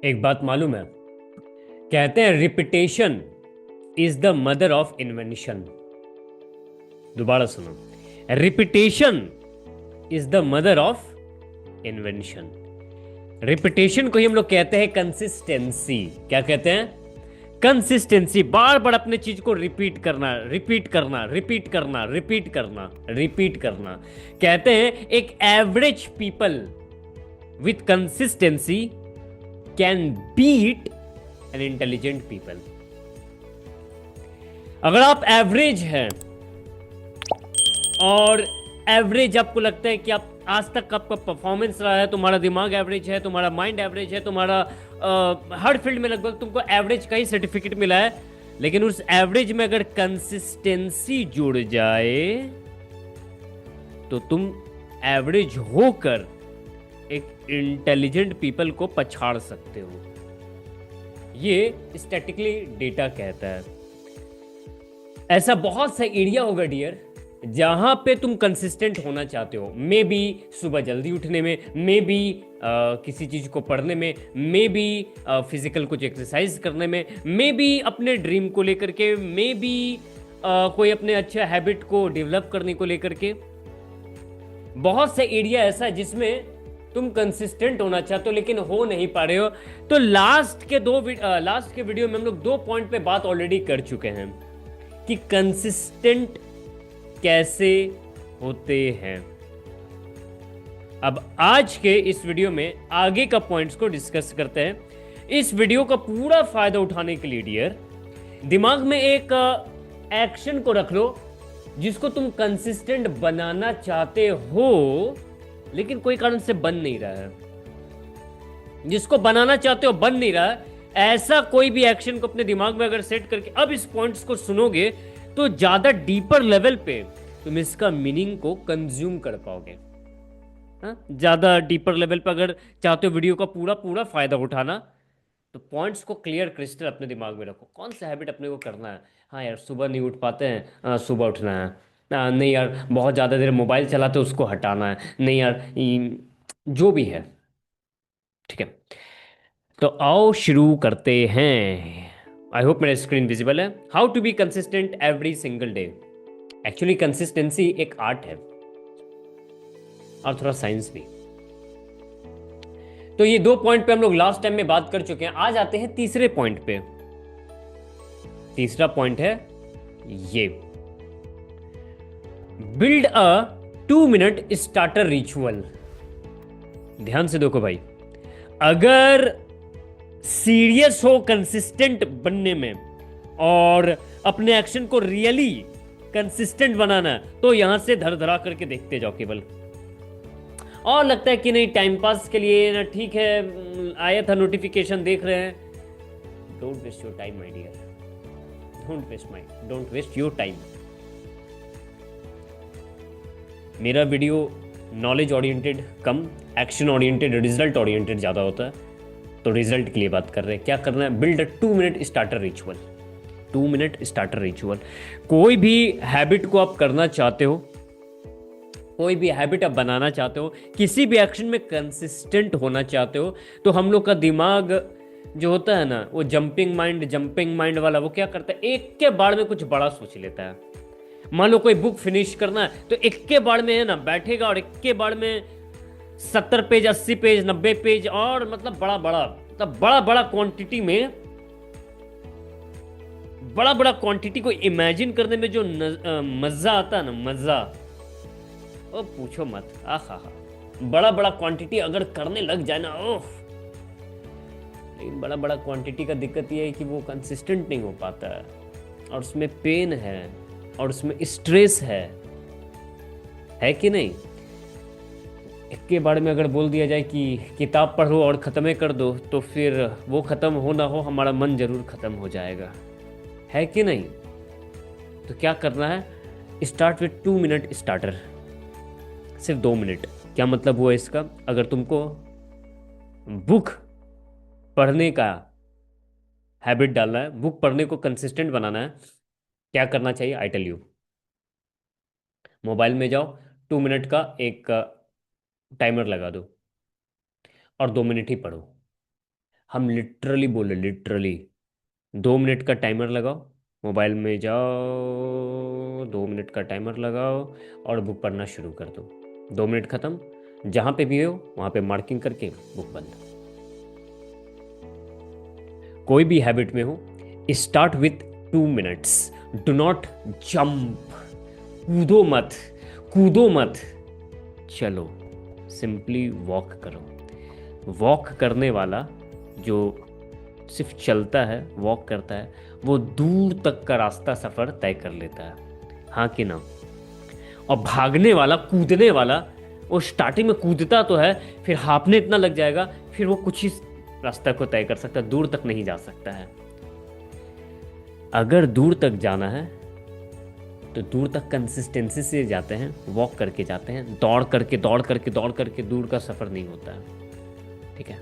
एक बात मालूम है। कहते हैं repetition is the mother of invention. दोबारा सुनो। Repetition is the mother of invention. Repetition को ही हम लोग कहते हैं कंसिस्टेंसी। क्या कहते हैं? कंसिस्टेंसी। बार बार अपने चीज को रिपीट करना, रिपीट करना, रिपीट करना, रिपीट करना, रिपीट करना। कहते हैं एक average people with consistency can beat an intelligent people. अगर आप एवरेज हैं और एवरेज आपको लगता है कि आप आज तक आपका परफॉर्मेंस रहा है, तुम्हारा दिमाग एवरेज है, तुम्हारा माइंड एवरेज है, तुम्हारा हर फील्ड में लगभग तुमको एवरेज का ही सर्टिफिकेट मिला है, लेकिन उस एवरेज में अगर कंसिस्टेंसी जुड़ जाए तो तुम एवरेज होकर एक इंटेलिजेंट पीपल को पछाड़ सकते हो। ये स्टैटिकली डेटा कहता है। ऐसा बहुत सा एरिया होगा डियर जहां पे तुम कंसिस्टेंट होना चाहते हो। मे बी सुबह जल्दी उठने में, मे बी किसी चीज को पढ़ने में, मे बी फिजिकल कुछ एक्सरसाइज करने में, मे बी अपने ड्रीम को लेकर के, मे बी कोई अपने अच्छे हैबिट को डेवलप करने को लेकर के। बहुत से एरिया ऐसा है जिसमें तुम कंसिस्टेंट होना चाहते हो लेकिन हो नहीं पा रहे हो। तो लास्ट के वीडियो में हम लोग 2 पॉइंट पे बात ऑलरेडी कर चुके हैं कि कंसिस्टेंट कैसे होते हैं। अब आज के इस वीडियो में आगे का पॉइंट्स को डिस्कस करते हैं। इस वीडियो का पूरा फायदा उठाने के लिए डियर दिमाग में एक एक्शन को रख लो जिसको तुम कंसिस्टेंट बनाना चाहते हो लेकिन कोई कारण से बन नहीं रहा है। जिसको बनाना चाहते हो बन नहीं रहा है, ऐसा कोई भी एक्शन को अपने दिमाग में अगर सेट करके अब इस पॉइंट्स को सुनोगे तो ज्यादा डीपर लेवल पे तुम इसका मीनिंग को कंज्यूम कर पाओगे। हाँ, ज्यादा डीपर लेवल पे अगर चाहते हो वीडियो का पूरा पूरा फायदा उठाना तो पॉइंट्स को क्लियर क्रिस्टल अपने दिमाग में रखो। कौन सा हैबिट अपने को करना है? हाँ यार, सुबह नहीं उठ पाते हैं, सुबह उठना है। नहीं यार, बहुत ज़्यादा देर मोबाइल चलाते हैं, उसको हटाना है। नहीं यार, जो भी है। ठीक है, तो आओ शुरू करते हैं। आई होप मेरा स्क्रीन विजिबल है। How to be consistent every single day. Actually consistency एक आर्ट है और थोड़ा साइंस भी। तो ये 2 पॉइंट पे हम लोग लास्ट टाइम में बात कर चुके हैं। आज आते हैं तीसरे पॉइंट पे। तीसरा पॉइंट है ये, build a 2 minute starter ritual. ध्यान से देखो भाई, अगर सीरियस हो कंसिस्टेंट बनने में और अपने एक्शन को रियली कंसिस्टेंट बनाना है तो यहां से धर धरा करके देखते जाओ केवल। और लगता है कि नहीं टाइम पास के लिए ना, ठीक है आया था नोटिफिकेशन देख रहे हैं, don't waste your time my dear. Don't waste your time. मेरा वीडियो नॉलेज ओरिएंटेड कम, एक्शन ओरिएंटेड, रिजल्ट ओरिएंटेड ज़्यादा होता है। तो रिजल्ट के लिए बात कर रहे हैं। क्या करना है? Build a 2 minute starter ritual. 2 minute starter ritual. कोई भी हैबिट को आप करना चाहते हो, कोई भी हैबिट आप बनाना चाहते हो, किसी भी एक्शन में कंसिस्टेंट होना चाहते हो, तो हम लोग का दिमाग जो होता है ना, वो जंपिंग माइंड वाला, वो क्या करता है, एक के बार में कुछ बड़ा सोच लेता है। मान लो कोई बुक फिनिश करना है तो एक के बार में है ना बैठेगा और एक के बार में 70 पेज, 80 पेज, 90 पेज, और मतलब बड़ा बड़ा क्वांटिटी में, बड़ा बड़ा क्वांटिटी को इमेजिन करने में जो मजा आता है ना, मजा ओ पूछो मत। आहा हा, बड़ा बड़ा क्वांटिटी अगर करने लग जाए ना, ओह। लेकिन बड़ा बड़ा क्वांटिटी का दिक्कत यह है कि वो कंसिस्टेंट नहीं हो पाता है, और उसमें पेन है और उसमें स्ट्रेस है कि नहीं? एक के बारे में अगर बोल दिया जाए कि किताब पढ़ो और ख़त्म कर दो, तो फिर वो ख़त्म हो ना हो हमारा मन जरूर ख़त्म हो जाएगा, है कि नहीं? तो क्या करना है? Start with 2 minute starter. सिर्फ 2 मिनट। क्या मतलब हुआ इसका? अगर तुमको बुक पढ़ने का हैबिट डालना है, बुक पढ़ने को कंसिस्टेंट बनाना है, क्या करना चाहिए? आई टेल यू। मोबाइल में जाओ, 2 मिनट का एक टाइमर लगा दो और 2 मिनट ही पढ़ो। हम लिटरली बोले, लिटरली 2 मिनट का टाइमर लगाओ, मोबाइल में जाओ, 2 मिनट का टाइमर लगाओ और बुक पढ़ना शुरू कर दो। 2 मिनट खत्म, जहाँ पे भी हो वहाँ पे मार्किंग करके बुक बंद। कोई भी हैबिट में हो, start with 2 minutes. Do not jump, कूदो मत, कूदो मत, चलो, सिंपली वॉक करो। वॉक करने वाला जो सिर्फ चलता है, वॉक करता है, वो दूर तक का रास्ता सफर तय कर लेता है, हाँ कि ना? और भागने वाला, कूदने वाला, वो स्टार्टिंग में कूदता तो है, फिर हाँफने इतना लग जाएगा, फिर वो कुछ ही रास्ता को तय कर सकता है, दूर तक नहीं जा सकता है। अगर दूर तक जाना है तो दूर तक कंसिस्टेंसी से जाते हैं, वॉक करके जाते हैं, दौड़ करके दौड़ करके दौड़ करके दूर का सफर नहीं होता है, ठीक है?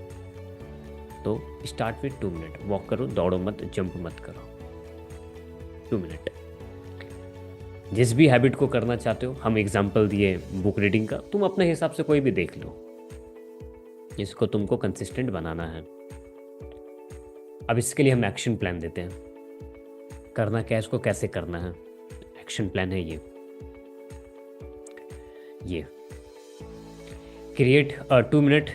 तो स्टार्ट विथ 2 मिनट, वॉक करो, दौड़ो मत, जंप मत करो, 2 मिनट। जिस भी हैबिट को करना चाहते हो, हम एग्जाम्पल दिए बुक रीडिंग का, तुम अपने हिसाब से कोई भी देख लो, इसको तुमको कंसिस्टेंट बनाना है। अब इसके लिए हम एक्शन प्लान देते हैं, करना क्या है, इसको कैसे करना है। एक्शन प्लान है ये create a 2 minute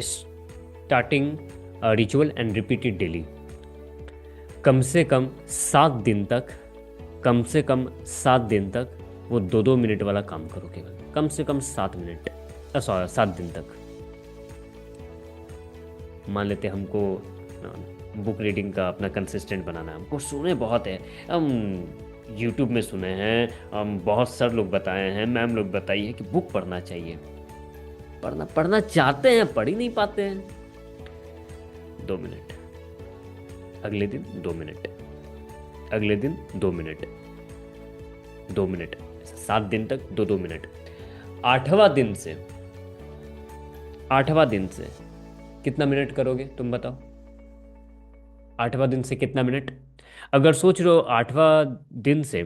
starting ritual and repeat it daily. कम से कम 7 दिन तक, कम से कम 7 दिन तक वो 2-2 मिनट वाला काम करो, केवल कम से कम 7 मिनट, सॉरी 7 दिन तक। मान लेते हैं हमको बुक रीडिंग का अपना कंसिस्टेंट बनाना है, हमको सुने बहुत है, हम यूट्यूब में सुने हैं, हम बहुत सर लोग बताए हैं, मैम लोग बताई है कि बुक पढ़ना चाहिए, पढ़ना चाहते हैं, पढ़ ही नहीं पाते हैं। 2 मिनट, अगले दिन 2 मिनट, अगले दिन 2 मिनट, 2 मिनट, 7 दिन तक 2-2 मिनट। 8वां दिन से कितना मिनट करोगे तुम बताओ? 8वां दिन से कितना मिनट? अगर सोच रहे हो 8वां दिन से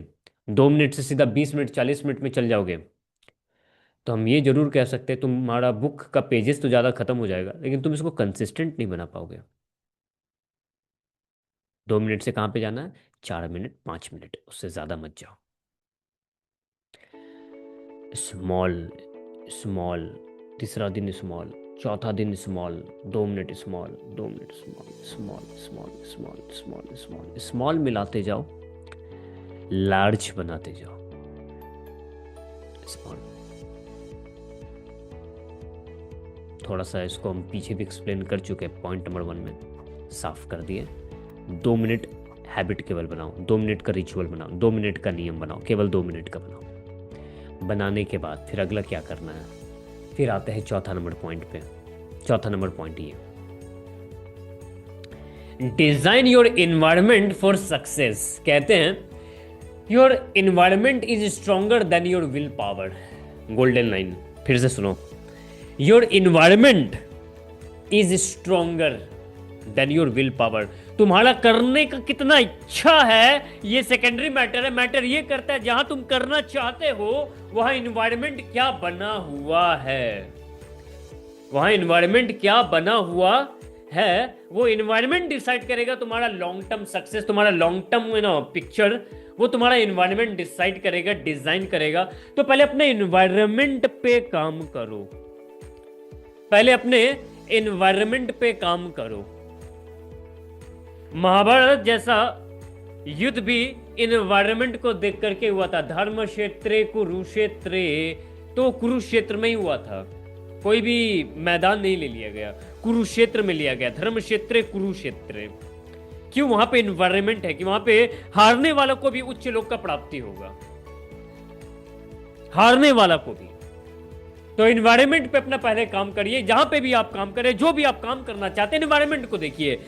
2 मिनट से सीधा 20 मिनट 40 मिनट में चल जाओगे, तो हम ये जरूर कह सकते हैं तुम्हारा बुक का पेजेस तो ज़्यादा खत्म हो जाएगा, लेकिन तुम इसको कंसिस्टेंट नहीं बना पाओगे। 2 मिनट से कहाँ पे जाना है? 4 मिनट, 5 मिनट, उससे ज़्यादा मत जाओ। स्मॉल स्मॉल, तीसरा दिन स्मॉल, चौथा दिन small, 2 minute small, 2 minute small, small small small small small small मिलाते जाओ, लार्ज बनाते जाओ। स्मॉल, थोड़ा सा इसको हम पीछे भी एक्सप्लेन कर चुके हैं, पॉइंट नंबर 1 में साफ कर दिए। 2 मिनट हैबिट केवल बनाओ, 2 मिनट का रिचुअल बनाओ, 2 मिनट का नियम बनाओ, केवल 2 मिनट का बनाओ। बनाने के बाद फिर अगला क्या करना है? फिर आते हैं चौथा नंबर पॉइंट पे। चौथा नंबर पॉइंट ये, design your environment for success. कहते हैं your environment is stronger than your will power. Golden line फिर से सुनो, your environment is stronger than your will power. तुम्हारा करने का कितना इच्छा है ये सेकेंडरी मैटर है, मैटर ये करता है जहां तुम करना चाहते हो वहां इन्वायरमेंट क्या बना हुआ है। वहां इन्वायरमेंट क्या बना हुआ है, वो इन्वायरमेंट डिसाइड करेगा तुम्हारा लॉन्ग टर्म सक्सेस, तुम्हारा लॉन्ग टर्म पिक्चर, वो तुम्हारा इन्वायरमेंट डिसाइड करेगा, डिजाइन करेगा। तो पहले अपने इन्वायरमेंट पे काम करो, पहले अपने इन्वायरमेंट पे काम करो। महाभारत जैसा युद्ध भी इन्वायरमेंट को देख करके हुआ था। धर्म क्षेत्रे कुरुक्षेत्रे, तो कुरुक्षेत्र में ही हुआ था, कोई भी मैदान नहीं ले लिया गया, कुरुक्षेत्र में लिया गया। धर्म क्षेत्रे कुरुक्षेत्रे, क्यों? वहां पे इन्वायरमेंट है कि वहां पे हारने वालों को भी उच्च लोक का प्राप्ति होगा, हारने वाला को भी। तो इन्वायरमेंट पे अपना पहले काम करिए, जहां पे भी आप काम करें, जो भी आप काम करना चाहते हैं, इन्वायरमेंट को देखिए।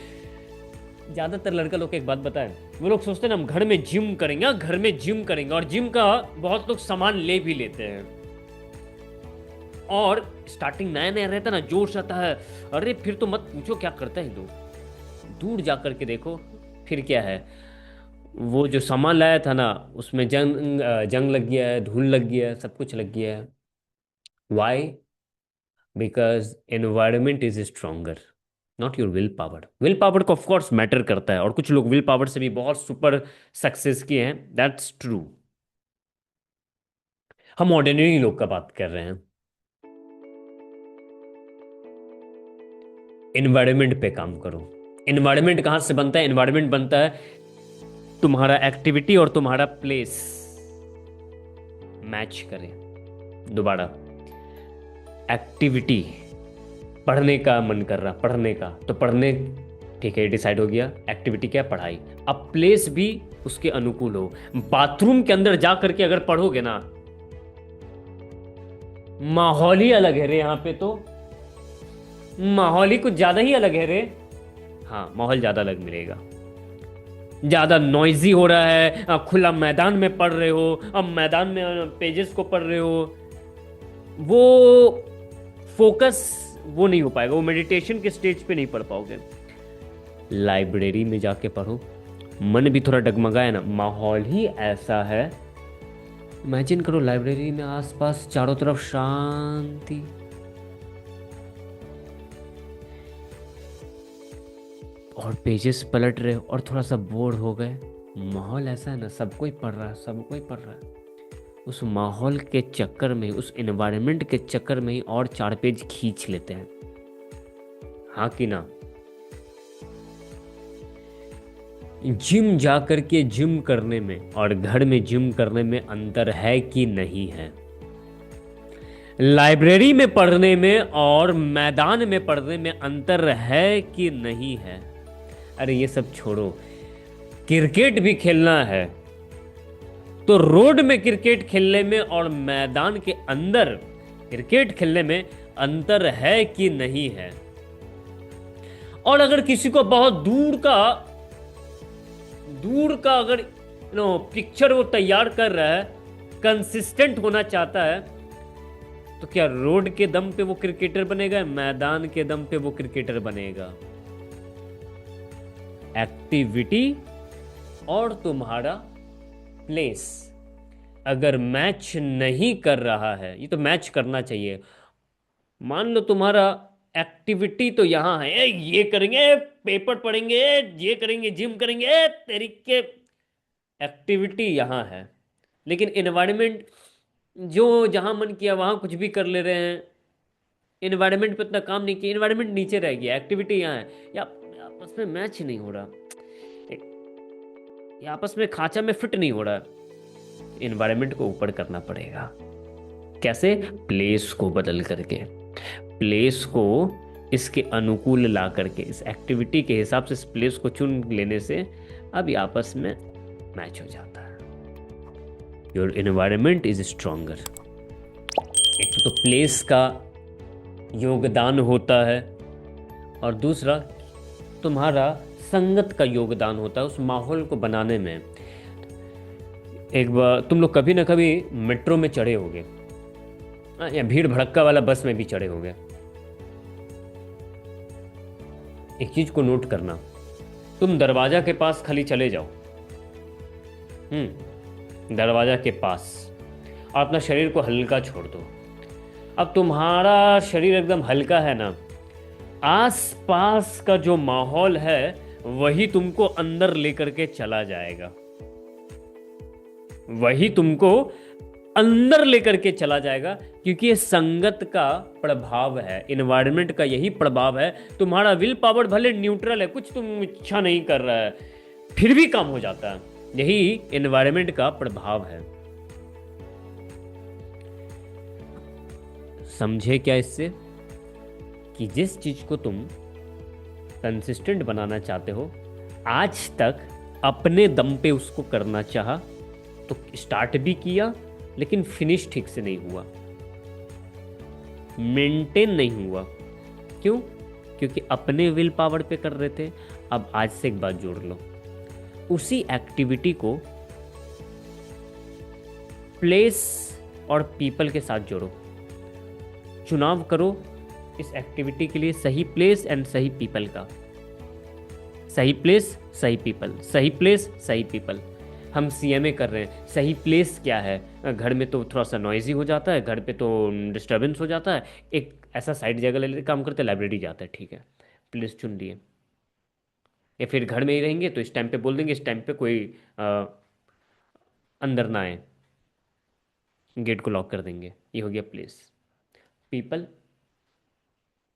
ज्यादातर लड़का लोग एक बात बताएं, वो लोग सोचते हैं ना हम घर में जिम करेंगे, घर में जिम करेंगे, और जिम का बहुत लोग सामान ले भी लेते हैं। और स्टार्टिंग नया नया रहता है ना, जोश आता है, अरे फिर तो मत पूछो क्या करता है लोग। दूर जा करके देखो फिर क्या है, वो जो सामान लाया था ना उसमें जंग लग गया है, धूल लग गया है, सब कुछ लग गया है। Why? Because environment is stronger. Not your will power को ऑफकोर्स मैटर करता है, और कुछ लोग विल पावर से भी बहुत सुपर सक्सेस किए हैं, दैट्स ट्रू। हम ऑर्डिनरी लोग का बात कर रहे हैं। इन्वायरमेंट पे काम करो। इन्वायरमेंट कहाँ से बनता है? इन्वायरमेंट बनता है तुम्हारा एक्टिविटी और तुम्हारा प्लेस मैच करें। दोबारा, एक्टिविटी, पढ़ने का मन कर रहा, पढ़ने का तो पढ़ने, ठीक है, डिसाइड हो गया। एक्टिविटी क्या? पढ़ाई। अब प्लेस भी उसके अनुकूल हो। बाथरूम के अंदर जा करके अगर पढ़ोगे ना, माहौल ही अलग है रे यहाँ पे तो, माहौल ही कुछ ज्यादा ही अलग है रे। हाँ, माहौल ज्यादा अलग मिलेगा। ज्यादा नॉइजी हो रहा है, खुला मैदान में पढ़ रहे हो, अब मैदान में पेजेस को पढ़ रहे हो, वो फोकस वो नहीं हो पाएगा, वो मेडिटेशन के स्टेज पे नहीं पढ़ पाओगे। लाइब्रेरी में जाके पढ़ो, मन भी थोड़ा डगमगाए ना, माहौल ही ऐसा है। इमेजिन करो लाइब्रेरी में आसपास चारों तरफ शांति, और पेजेस पलट रहे हो और थोड़ा सा बोर हो गए। माहौल ऐसा है ना, सबको ही पढ़ रहा है, सबको ही पढ़ रहा है। उस माहौल के चक्कर में, उस एनवायरनमेंट के चक्कर में ही और 4 पेज खींच लेते हैं। हाँ कि ना? जिम जा करके जिम करने में और घर में जिम करने में अंतर है कि नहीं है? लाइब्रेरी में पढ़ने में और मैदान में पढ़ने में अंतर है कि नहीं है? अरे ये सब छोड़ो, क्रिकेट भी खेलना है तो रोड में क्रिकेट खेलने में और मैदान के अंदर क्रिकेट खेलने में अंतर है कि नहीं है? और अगर किसी को बहुत दूर का अगर पिक्चर वो तैयार कर रहा है, कंसिस्टेंट होना चाहता है, तो क्या रोड के दम पे वो क्रिकेटर बनेगा, मैदान के दम पे वो क्रिकेटर बनेगा? एक्टिविटी और तुम्हारा प्लेस अगर मैच नहीं कर रहा है, ये तो मैच करना चाहिए। मान लो तुम्हारा एक्टिविटी तो यहां है, ये करेंगे, पेपर पढ़ेंगे, ये करेंगे, जिम करेंगे, तरीके एक्टिविटी यहां है, लेकिन एनवायरनमेंट जो जहां मन किया वहां कुछ भी कर ले रहे हैं, एनवायरनमेंट पे इतना काम नहीं किया, एनवायरनमेंट नीचे रह गया, एक्टिविटी यहाँ है, या आपस में मैच नहीं हो रहा, या आपस में खांचा में फिट नहीं हो रहा। एनवायरनमेंट को ऊपर करना पड़ेगा। कैसे? प्लेस को बदल करके, प्लेस को इसके अनुकूल ला करके, इस एक्टिविटी के हिसाब से इस प्लेस को चुन लेने से अब आपस में मैच हो जाता है। Your environment is stronger. एक तो प्लेस का योगदान होता है, और दूसरा तुम्हारा संगत का योगदान होता है उस माहौल को बनाने में। एक बार तुम लोग कभी ना कभी मेट्रो में चढ़े होगे, या भीड़ भड़क्का वाला बस में भी चढ़े होंगे। एक चीज को नोट करना, तुम दरवाजा के पास खाली चले जाओ, दरवाजा के पास, और अपना शरीर को हल्का छोड़ दो। अब तुम्हारा शरीर एकदम हल्का है ना, आस पास का जो माहौल है वही तुमको अंदर लेकर के चला जाएगा, वही तुमको अंदर लेकर के चला जाएगा, क्योंकि ये संगत का प्रभाव है, एनवायरनमेंट का यही प्रभाव है। तुम्हारा विल पावर भले न्यूट्रल है, कुछ तुम इच्छा नहीं कर रहा है, फिर भी काम हो जाता है, यही एनवायरनमेंट का प्रभाव है। समझे क्या इससे? कि जिस चीज को तुम कंसिस्टेंट बनाना चाहते हो, आज तक अपने दम पे उसको करना चाहा, तो स्टार्ट भी किया लेकिन फिनिश ठीक से नहीं हुआ, मेंटेन नहीं हुआ। क्यों? क्योंकि अपने विल पावर पे कर रहे थे। अब आज से एक बात जोड़ लो, उसी एक्टिविटी को प्लेस और पीपल के साथ जोड़ो। चुनाव करो इस एक्टिविटी के लिए सही प्लेस एंड सही पीपल का। सही प्लेस, सही पीपल, सही प्लेस, सही पीपल। हम सीएमए कर रहे हैं, सही प्लेस क्या है? घर में तो थोड़ा सा नॉइजी हो जाता है, घर पे तो डिस्टर्बेंस हो जाता है, एक ऐसा साइड जगह ले लेते, काम करते, लाइब्रेरी जाता है, ठीक है। प्लेस चुन लिए, या फिर घर में ही रहेंगे तो इस टाइम पे बोल देंगे इस टाइम पे कोई अ, अंदर ना आए, गेट को लॉक कर देंगे, ये हो गया प्लेस। पीपल,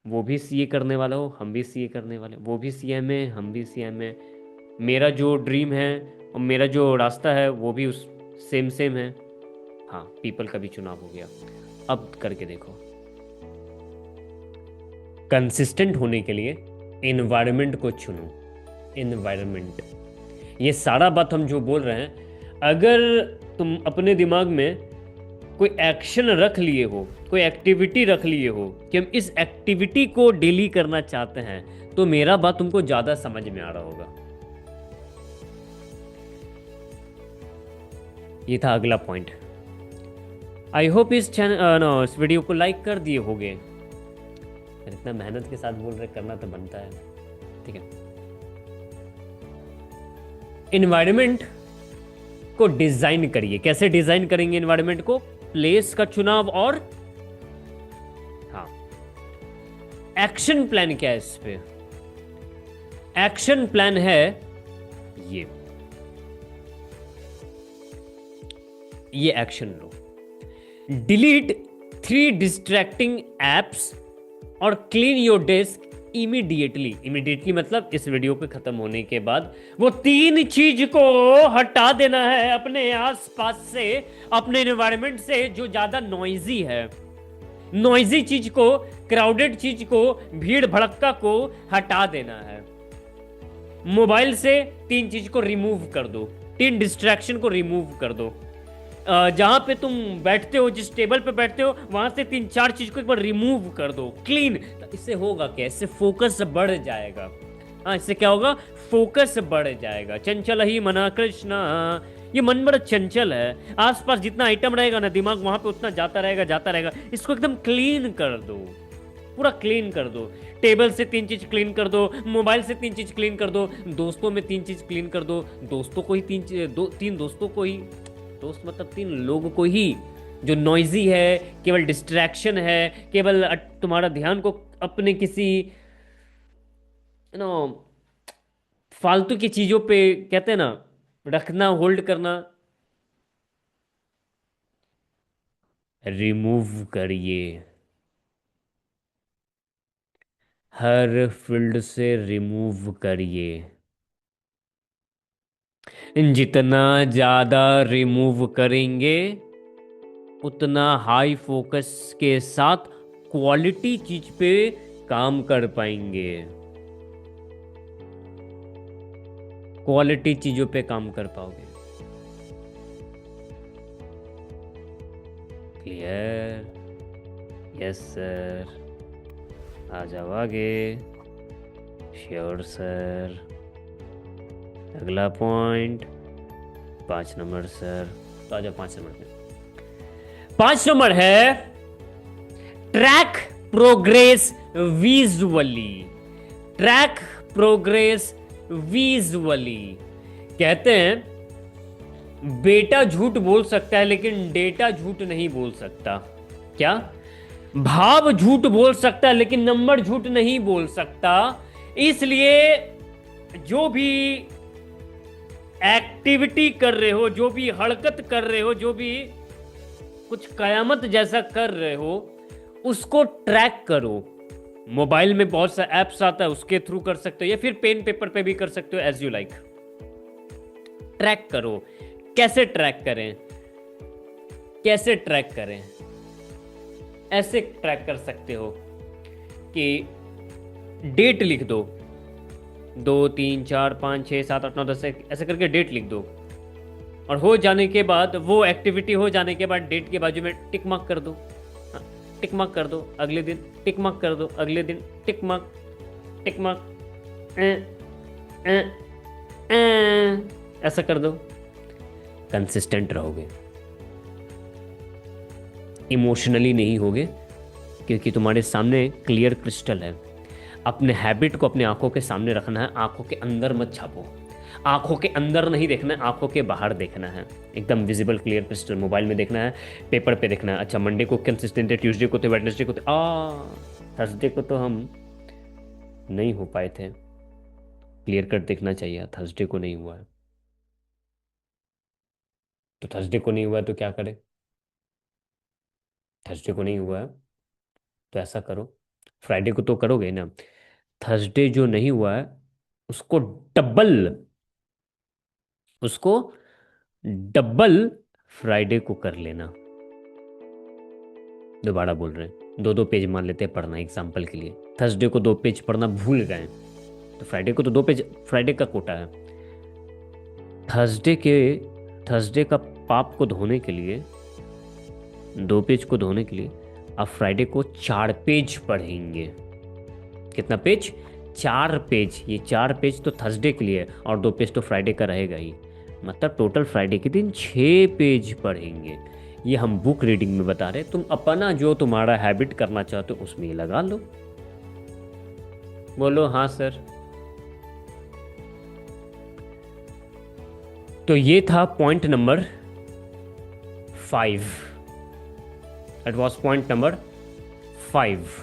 वो भी सीए करने वाला हो, हम भी सीए करने वाले, वो भी सीएम है, हम भी सीएम है, मेरा जो ड्रीम है और मेरा जो रास्ता है वो भी उस सेम सेम है। हाँ, पीपल का भी चुनाव हो गया। अब करके देखो, कंसिस्टेंट होने के लिए एनवायरनमेंट को चुनो। एनवायरनमेंट, ये सारा बात हम जो बोल रहे हैं, अगर तुम अपने दिमाग में कोई एक्शन रख लिए हो, कोई एक्टिविटी रख लिए हो कि हम इस एक्टिविटी को डेली करना चाहते हैं, तो मेरा बात तुमको ज्यादा समझ में आ रहा होगा। ये था अगला पॉइंट। आई होप इस चैनल इस वीडियो को लाइक कर दिए होगे। इतना मेहनत के साथ बोल रहे, करना तो बनता है। ठीक है, इन्वायरमेंट को डिजाइन करिए। कैसे डिजाइन करेंगे इन्वायरमेंट को? प्लेस का चुनाव और हाँ, एक्शन प्लान क्या है इस पे? एक्शन प्लान है ये एक्शन लो। डिलीट 3 डिस्ट्रैक्टिंग एप्स और clean your desk immediately. Immediately मतलब इस वीडियो के खत्म होने के बाद वो 3 चीज को हटा देना है अपने आसपास से, अपने एनवायरनमेंट से जो ज्यादा नॉइजी है। नॉइजी चीज को, क्राउडेड चीज को, भीड़ भड़क्का को हटा देना है। मोबाइल से 3 चीज को रिमूव कर दो, 3 डिस्ट्रैक्शन को रिमूव कर दो। जहां पे तुम बैठते हो, जिस टेबल पे बैठते हो, वहां से 3-4 चीज को एक बार रिमूव कर दो, क्लीन। तो इससे होगा क्या? इससे फोकस बढ़ जाएगा। हाँ, इससे क्या होगा? फोकस बढ़ जाएगा। चंचल ही मना कृष्णा, ये मन बड़ा चंचल है। आसपास जितना आइटम रहेगा ना, दिमाग वहां पे उतना जाता रहेगा जाता रहेगा। इसको एकदम क्लीन कर दो, पूरा क्लीन कर दो। टेबल से 3 चीज क्लीन कर दो, मोबाइल से 3 चीज क्लीन कर दो, दोस्तों में 3 चीज क्लीन कर दो, दोस्तों को ही 3 दोस्तों को ही, दोस्त मतलब 3 लोगों को ही जो नॉइजी है, केवल डिस्ट्रैक्शन है, केवल तुम्हारा ध्यान को अपने किसी नो फालतू की चीजों पे कहते हैं ना रखना, होल्ड करना, रिमूव करिए। हर फील्ड से रिमूव करिए। जितना ज्यादा रिमूव करेंगे उतना हाई फोकस के साथ क्वालिटी चीज पे काम कर पाएंगे, क्वालिटी चीजों पे काम कर पाओगे। क्लियर? यस सर, आ जाओ आगे। Sure sir. अगला पॉइंट 5 नंबर सर। तो आ जाओ 5 नंबर पे। 5 नंबर है track progress visually. Track progress visually. कहते हैं बेटा झूठ बोल सकता है लेकिन डेटा झूठ नहीं बोल सकता। क्या? भाव झूठ बोल सकता है लेकिन नंबर झूठ नहीं बोल सकता। इसलिए जो भी एक्टिविटी कर रहे हो, जो भी हरकत कर रहे हो, जो भी कुछ कयामत जैसा कर रहे हो, उसको ट्रैक करो। मोबाइल में बहुत सा एप्स आता है, उसके थ्रू कर सकते हो, या फिर पेन पेपर पे भी कर सकते हो, एज यू लाइक। ट्रैक करो। कैसे ट्रैक करें? कैसे ट्रैक करें? ऐसे ट्रैक कर सकते हो कि डेट लिख दो, 2 3 4 5 6 7 8 9 10 ऐसे करके डेट लिख दो, और हो जाने के बाद, वो एक्टिविटी हो जाने के बाद डेट के बाजू में टिक मार्क कर दो। हाँ, टिक मार्क कर दो। अगले दिन टिक मार्क कर दो, अगले दिन टिक मार्क, टिक मार्क, ऐसा कर दो। कंसिस्टेंट रहोगे, इमोशनली नहीं होगे, क्योंकि तुम्हारे सामने क्लियर क्रिस्टल है। अपने हैबिट को अपने आंखों के सामने रखना है, आंखों के अंदर मत छापो। आंखों के अंदर नहीं देखना है, आंखों के बाहर देखना है। एकदम विजिबल क्लियर क्रिस्टल। मोबाइल में देखना है, पेपर पे देखना है। अच्छा, मंडे को कंसिस्टेंट है, ट्यूसडे को थे, वेडनेसडे को थे, थर्सडे को तो हम नहीं हो पाए थे, क्लियर कट देखना चाहिए, थर्सडे को नहीं हुआ है। तो थर्सडे को नहीं हुआ है तो क्या करें? थर्सडे को नहीं हुआ है तो ऐसा करो, फ्राइडे को तो करोगे ना, थर्सडे जो नहीं हुआ है उसको डबल, उसको डबल फ्राइडे को कर लेना। दोबारा बोल रहे हैं, दो दो पेज मान लेते हैं पढ़ना एग्जाम्पल के लिए। थर्सडे को दो पेज पढ़ना भूल गए तो फ्राइडे को तो दो पेज, फ्राइडे का कोटा है। थर्सडे के, थर्सडे का पाप को धोने के लिए, दो पेज को धोने के लिए आप फ्राइडे को 4 पेज पढ़ेंगे। कितना पेज? 4 पेज। ये 4 पेज तो थर्सडे के लिए है और 2 पेज तो फ्राइडे का रहेगा ही, मतलब टोटल फ्राइडे के दिन 6 पेज पढ़ेंगे। ये हम बुक रीडिंग में बता रहे, तुम अपना जो तुम्हारा हैबिट करना चाहते हो उसमें ये लगा लो। बोलो हाँ सर। तो ये था point number 5। It was point number 5।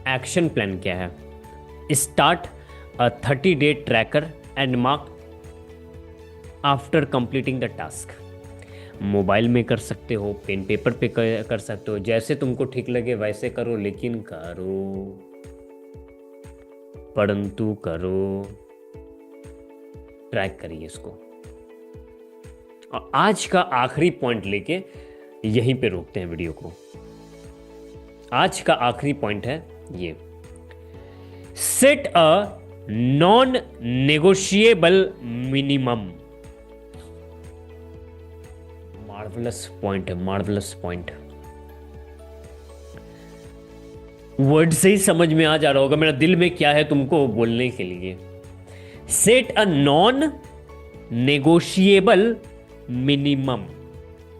Action plan क्या है? Start a 30-day tracker and mark after completing the task. Mobile में कर सकते हो, पेन पेपर पे कर सकते हो, जैसे तुमको ठीक लगे वैसे करो, लेकिन करो, परंतु करो, ट्रैक करिए इसको। और आज का आखिरी पॉइंट लेके यहीं पे रोकते हैं वीडियो को। आज का आखिरी पॉइंट है ये, set a non negotiable minimum. Marvellous point है, मार्वलस पॉइंट। वर्ड से ही समझ में आ जा रहा होगा मेरा दिल में क्या है तुमको बोलने के लिए। Set a non negotiable minimum.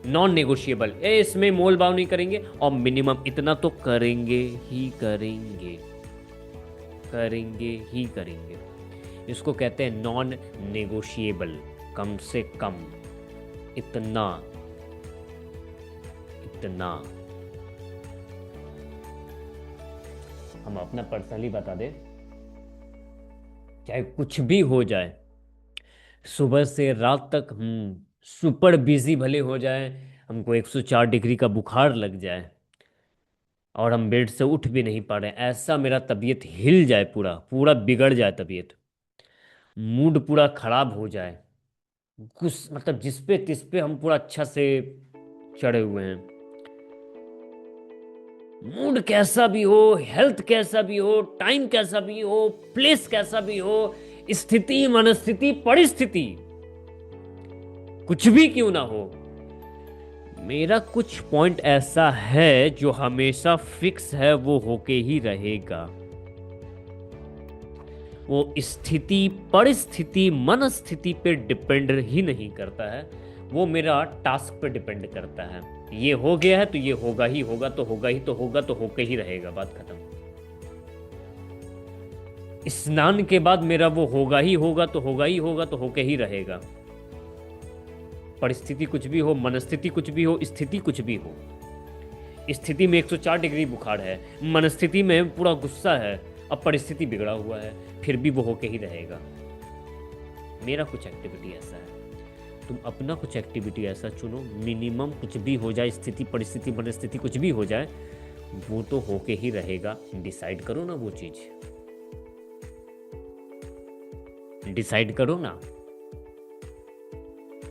Non negotiable, इसमें मोल भाव नहीं करेंगे, और मिनिमम इतना तो करेंगे ही करेंगे, करेंगे ही करेंगे। इसको कहते हैं नॉन नेगोशिएबल, कम से कम, इतना, इतना। हम अपना पर्सनली बता दे, चाहे कुछ भी हो जाए, सुबह से रात तक हम सुपर बिजी भले हो जाए, हमको 104 डिग्री का बुखार लग जाए और हम बेड से उठ भी नहीं पा रहे, ऐसा मेरा तबीयत हिल जाए, पूरा पूरा बिगड़ जाए तबीयत, मूड पूरा खराब हो जाए, कुछ मतलब जिस पे तिस पे हम पूरा अच्छा से चढ़े हुए हैं, मूड कैसा भी हो, हेल्थ कैसा भी हो, टाइम कैसा भी हो, प्लेस कैसा भी हो, स्थिति मनस्थिति परिस्थिति कुछ भी क्यों ना हो, मेरा कुछ पॉइंट ऐसा है जो हमेशा फिक्स है, वो होके ही रहेगा। वो स्थिति परिस्थिति मनस्थिति पे डिपेंड ही नहीं करता है, वो मेरा टास्क पे डिपेंड करता है। ये हो गया है तो ये होगा ही होगा, तो होगा ही तो होगा, तो होके ही रहेगा, बात खत्म। स्नान के बाद मेरा वो होगा ही होगा, तो होगा ही होगा, तो होके ही रहेगा। परिस्थिति कुछ भी हो, मनस्थिति कुछ भी हो, स्थिति कुछ भी हो, स्थिति में 104 डिग्री बुखार है, मनस्थिति में पूरा गुस्सा है, अब परिस्थिति बिगड़ा हुआ है, फिर भी वो होके ही रहेगा। मेरा कुछ एक्टिविटी ऐसा है, तुम अपना कुछ एक्टिविटी ऐसा चुनो, मिनिमम कुछ भी हो जाए, स्थिति परिस्थिति मनस्थिति कुछ भी हो जाए, वो तो होके ही रहेगा। डिसाइड करो ना वो चीज, डिसाइड करो ना।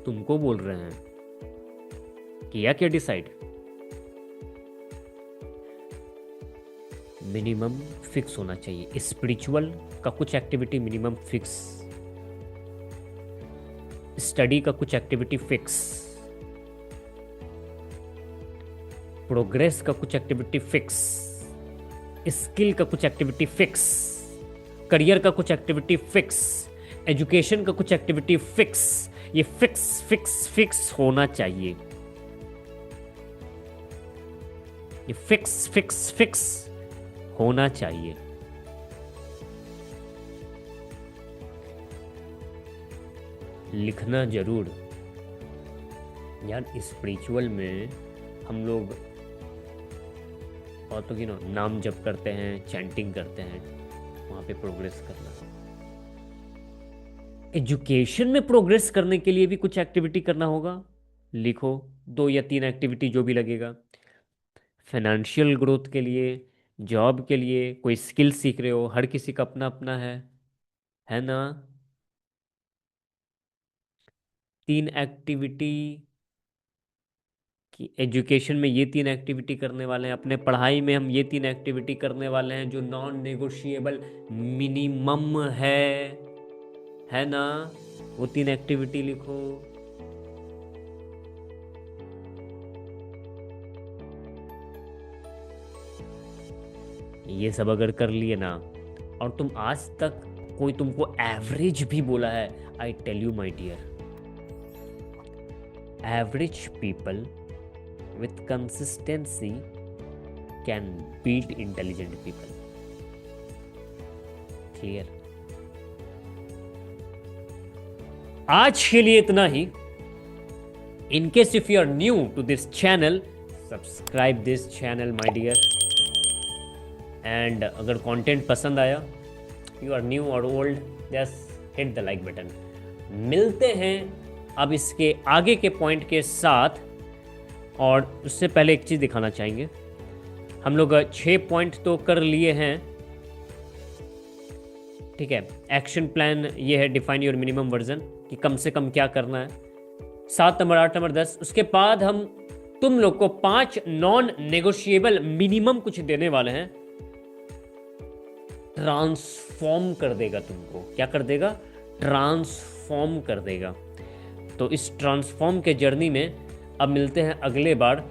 तुमको बोल रहे हैं, किया क्या डिसाइड? मिनिमम फिक्स होना चाहिए। स्पिरिचुअल का कुछ एक्टिविटी मिनिमम फिक्स, स्टडी का कुछ एक्टिविटी फिक्स, प्रोग्रेस का कुछ एक्टिविटी फिक्स, स्किल का कुछ एक्टिविटी फिक्स, करियर का कुछ एक्टिविटी फिक्स, एजुकेशन का कुछ एक्टिविटी फिक्स। ये फिक्स फिक्स फिक्स होना चाहिए, ये फिक्स फिक्स फिक्स होना चाहिए। लिखना जरूर यार, स्पिरिचुअल में हम लोग और तो नाम जप करते हैं, चैंटिंग करते हैं, वहाँ पे प्रोग्रेस करना। एजुकेशन में प्रोग्रेस करने के लिए भी कुछ एक्टिविटी करना होगा, लिखो 2 या 3 एक्टिविटी जो भी लगेगा। फाइनेंशियल ग्रोथ के लिए, जॉब के लिए, कोई स्किल सीख रहे हो, हर किसी का अपना अपना है ना। 3 एक्टिविटी कि एजुकेशन में ये 3 एक्टिविटी करने वाले हैं, अपने पढ़ाई में हम ये 3 एक्टिविटी करने वाले हैं जो नॉन नेगोशिएबल मिनिमम है ना। वो 3 एक्टिविटी लिखो। ये सब अगर कर लिए ना, और तुम आज तक कोई तुमको एवरेज भी बोला है, I tell you my dear, average people with consistency can beat intelligent people. Clear? आज के लिए इतना ही। In case if you are new to this channel, subscribe this channel my dear. And अगर कंटेंट पसंद आया, you are new or old, just hit the like button. मिलते हैं अब इसके आगे के पॉइंट के साथ। और उससे पहले एक चीज़ दिखाना चाहेंगे, हम लोग 6 पॉइंट तो कर लिए हैं, ठीक है। एक्शन प्लान ये है, डिफाइन योर मिनिमम वर्जन, कि कम से कम क्या करना है। 7 नंबर, 8 नंबर, 10। उसके बाद हम तुम लोग को 5 नॉन नेगोशिएबल मिनिमम कुछ देने वाले हैं। ट्रांसफॉर्म कर देगा तुमको। क्या कर देगा? ट्रांसफॉर्म कर देगा। तो इस ट्रांसफॉर्म के जर्नी में अब मिलते हैं अगले बार।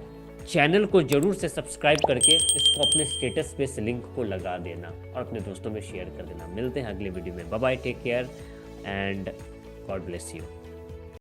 चैनल को जरूर से सब्सक्राइब करके इसको अपने स्टेटस पे इस लिंक को लगा देना और अपने दोस्तों में शेयर कर देना। मिलते हैं अगले वीडियो में। Bye bye, take care and God bless you.